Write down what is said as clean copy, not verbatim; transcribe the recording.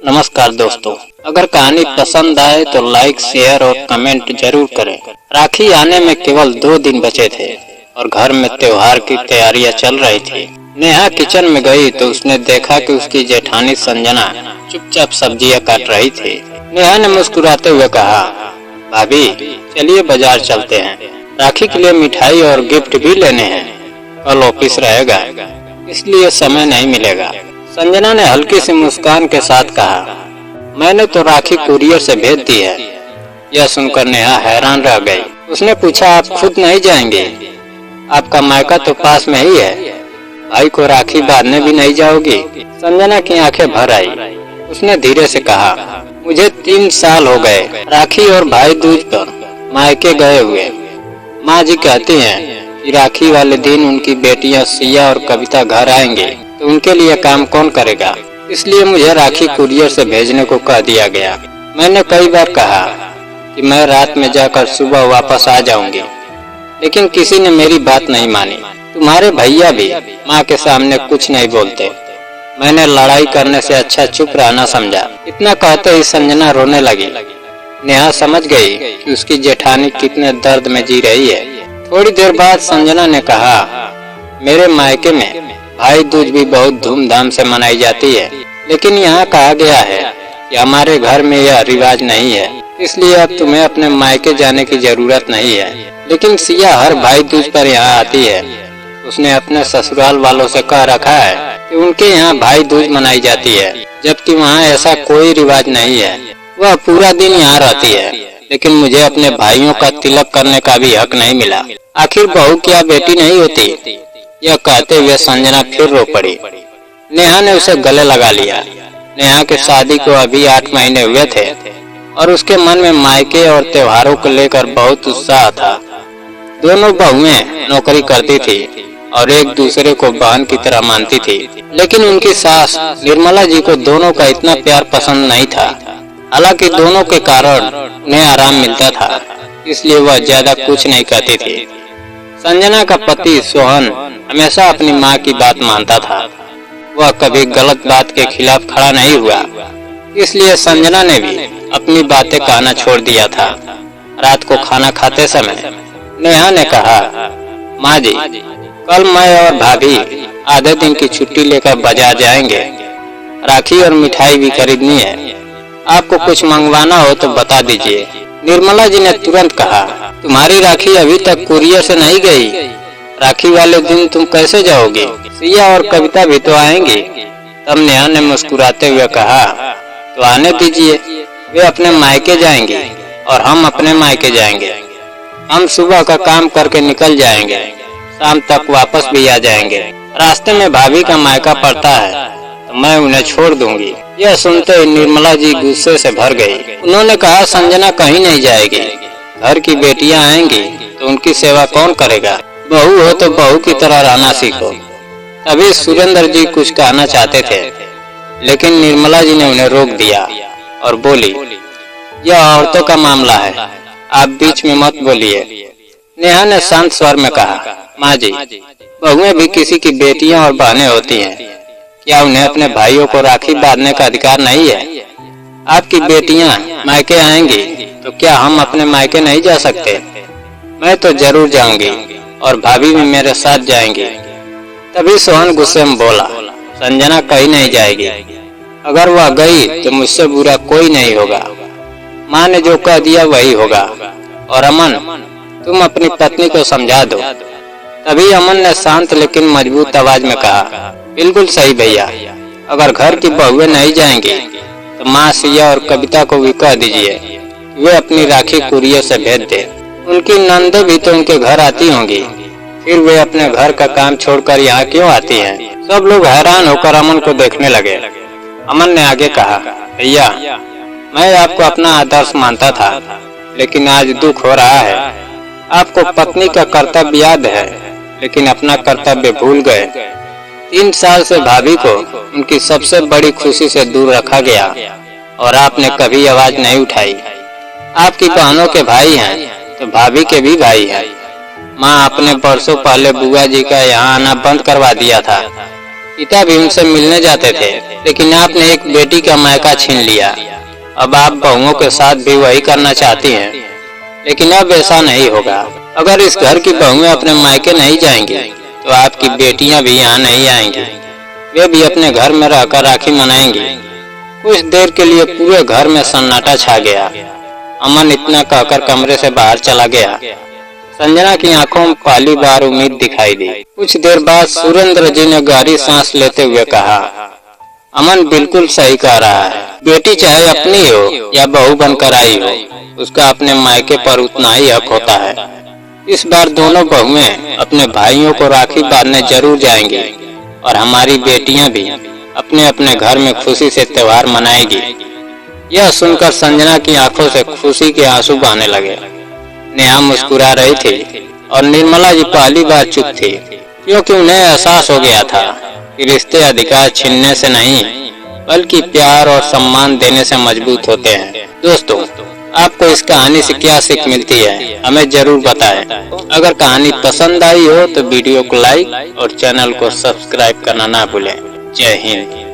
नमस्कार दोस्तों, अगर कहानी पसंद आए तो लाइक, शेयर और कमेंट जरूर करें। राखी आने में केवल 2 दिन बचे थे और घर में त्योहार की तैयारियां चल रही थी। नेहा किचन में गई तो उसने देखा कि उसकी जेठानी संजना चुपचाप सब्जियां काट रही थी। नेहा ने मुस्कुराते हुए कहा, भाभी चलिए बाजार चलते हैं, राखी के लिए मिठाई और गिफ्ट भी लेने हैं। कल ऑफिस रहेगा इसलिए समय नहीं मिलेगा। संजना ने हल्की सी मुस्कान के साथ कहा, मैंने तो राखी कुरियर से भेज दी है। यह सुनकर नेहा हैरान रह गई। उसने पूछा, आप खुद नहीं जाएंगे? आपका मायका तो पास में ही है, भाई को राखी बांधने भी नहीं जाओगी? संजना की आंखें भर आई। उसने धीरे से कहा, मुझे 3 साल हो गए राखी और भाई दूज पर मायके गए हुए। माँ जी कहती हैं कि राखी वाले दिन उनकी बेटियां सिया और कविता घर आएंगे तो उनके लिए काम कौन करेगा, इसलिए मुझे राखी कुरियर से भेजने को कह दिया गया। मैंने कई बार कहा कि मैं रात में जाकर सुबह वापस आ जाऊंगी, लेकिन किसी ने मेरी बात नहीं मानी। तुम्हारे भैया भी माँ के सामने कुछ नहीं बोलते। मैंने लड़ाई करने से अच्छा चुप रहना समझा। इतना कहते ही संजना रोने लगी। नेहा समझ गई कि उसकी जेठानी कितने दर्द में जी रही है। थोड़ी देर बाद संजना ने कहा, मेरे मायके में भाई दूज भी बहुत धूमधाम से मनाई जाती है, लेकिन यहाँ कहा गया है कि हमारे घर में यह रिवाज नहीं है, इसलिए अब तुम्हें अपने मायके जाने की जरूरत नहीं है। लेकिन सिया हर भाई दूज पर यहाँ आती है। उसने अपने ससुराल वालों से कह रखा है कि उनके यहाँ भाई दूज मनाई जाती है, जबकि वहाँ ऐसा कोई रिवाज नहीं है। वह पूरा दिन यहाँ रहती है, लेकिन मुझे अपने भाइयों का तिलक करने का भी हक नहीं मिला। आखिर बहू क्या बेटी नहीं होती? यह कहते हुए संजना फिर रो पड़ी। नेहा ने उसे गले लगा लिया। नेहा के शादी को अभी 8 महीने हुए थे और उसके मन में मायके और त्योहारों को लेकर बहुत उत्साह था। दोनों बहुएं नौकरी करती थी और एक दूसरे को बहन की तरह मानती थी, लेकिन उनकी सास निर्मला जी को दोनों का इतना प्यार पसंद नहीं था। हालांकि दोनों के कारण उन्हें आराम मिलता था, इसलिए वह ज्यादा कुछ नहीं कहती थी। संजना का पति सोहन हमेशा अपनी माँ की बात मानता था। वह कभी गलत बात के खिलाफ खड़ा नहीं हुआ, इसलिए संजना ने भी अपनी बातें कहना छोड़ दिया था। रात को खाना खाते समय नेहा ने कहा, माँ जी कल मैं और भाभी आधे दिन की छुट्टी लेकर बाजार जाएंगे। राखी और मिठाई भी खरीदनी है। आपको कुछ मंगवाना हो तो बता दीजिए। निर्मला जी ने तुरंत कहा, तुम्हारी राखी अभी तक कुरियर से नहीं गई। राखी वाले दिन तुम कैसे जाओगी? सिया और कविता भी तो आएंगी। तब नेहा ने मुस्कुराते हुए कहा, तो आने दीजिए, वे अपने मायके जाएंगे और हम अपने मायके जाएंगे। हम सुबह का काम करके निकल जाएंगे, शाम तक वापस भी आ जाएंगे। रास्ते में भाभी का मायका पड़ता है तो मैं उन्हें छोड़ दूंगी। यह सुनते ही निर्मला जी गुस्से से भर गई। उन्होंने कहा, संजना कहीं नहीं जाएगी। घर की बेटियां आएंगी तो उनकी सेवा कौन करेगा? बहू हो तो बहू की तरह रहना सीखो। तभी सुरेंद्र जी कुछ कहना चाहते थे, लेकिन निर्मला जी ने उन्हें रोक दिया और बोली, यह औरतों का मामला है, आप बीच में मत बोलिए। नेहा ने शांत स्वर में कहा, माँ जी बहुएं भी किसी की बेटियां और बहनें होती हैं। क्या उन्हें अपने भाइयों को राखी बांधने का अधिकार नहीं है? आपकी बेटियां मायके आएंगी तो क्या हम अपने मायके नहीं जा सकते? मैं तो जरूर जाऊंगी और भाभी भी मेरे साथ जाएंगी। तभी सोहन गुस्से में बोला, संजना कहीं नहीं जाएगी। अगर वह गई तो मुझसे बुरा कोई नहीं होगा। माँ ने जो कह दिया वही होगा। और अमन, तुम अपनी पत्नी को समझा दो। तभी अमन ने शांत लेकिन मजबूत आवाज में कहा, बिल्कुल सही भैया, अगर घर की बहुएं नहीं जाएंगी तो माँ सिया और कविता को भी कह दीजिए वे अपनी राखी कुरियर से भेज दे। उनकी नंदे भी तो उनके घर आती होंगी, फिर वे अपने घर का काम छोड़कर यहाँ क्यों आती हैं? सब लोग हैरान होकर अमन को देखने लगे। अमन ने आगे कहा, भैया मैं आपको अपना आदर्श मानता था, लेकिन आज दुख हो रहा है। आपको पत्नी का कर्तव्य याद है, लेकिन अपना कर्तव्य भूल गए। 3 साल से भाभी को उनकी सबसे बड़ी खुशी से दूर रखा गया और आपने कभी आवाज नहीं उठाई। आपकी बहनों के भाई हैं तो भाभी के भी भाई हैं। माँ आपने बरसों पहले बुआ जी का यहाँ आना बंद करवा दिया था, पिता भी उनसे मिलने जाते थे, लेकिन आपने एक बेटी का मायका छीन लिया। अब आप बहुओं के साथ भी वही करना चाहती हैं, लेकिन अब ऐसा नहीं होगा। अगर इस घर की बहुएं अपने मायके नहीं जाएंगी तो आपकी बेटियां भी यहाँ नहीं आएंगी। वे भी अपने घर में रहकर राखी मनाएंगी। कुछ देर के लिए पूरे घर में सन्नाटा छा गया। अमन इतना कहकर कमरे से बाहर चला गया। संजना की आंखों में पहली बार उम्मीद दिखाई दी। कुछ देर बाद सुरेंद्र जी ने गहरी सांस लेते हुए कहा, अमन बिल्कुल सही कह रहा है। बेटी चाहे अपनी हो या बहू बनकर आई हो, उसका अपने मायके पर उतना ही हक होता है। इस बार दोनों बहुएं अपने भाइयों को राखी बांधने जरूर जाएंगी और हमारी बेटियां भी अपने अपने घर में खुशी से त्योहार मनाएगी। यह सुनकर संजना की आंखों से खुशी के आंसू बहने लगे। नेहा मुस्कुरा रही थी और निर्मला जी पहली बार चुप थी, क्योंकि उन्हें एहसास हो गया था कि रिश्ते अधिकार छीनने से नहीं बल्कि प्यार और सम्मान देने से मजबूत होते हैं। दोस्तों, आपको इस कहानी से क्या सीख मिलती है, हमें जरूर बताएं। अगर कहानी पसंद आई हो तो वीडियो को लाइक और चैनल को सब्सक्राइब करना ना भूलें। जय हिंद।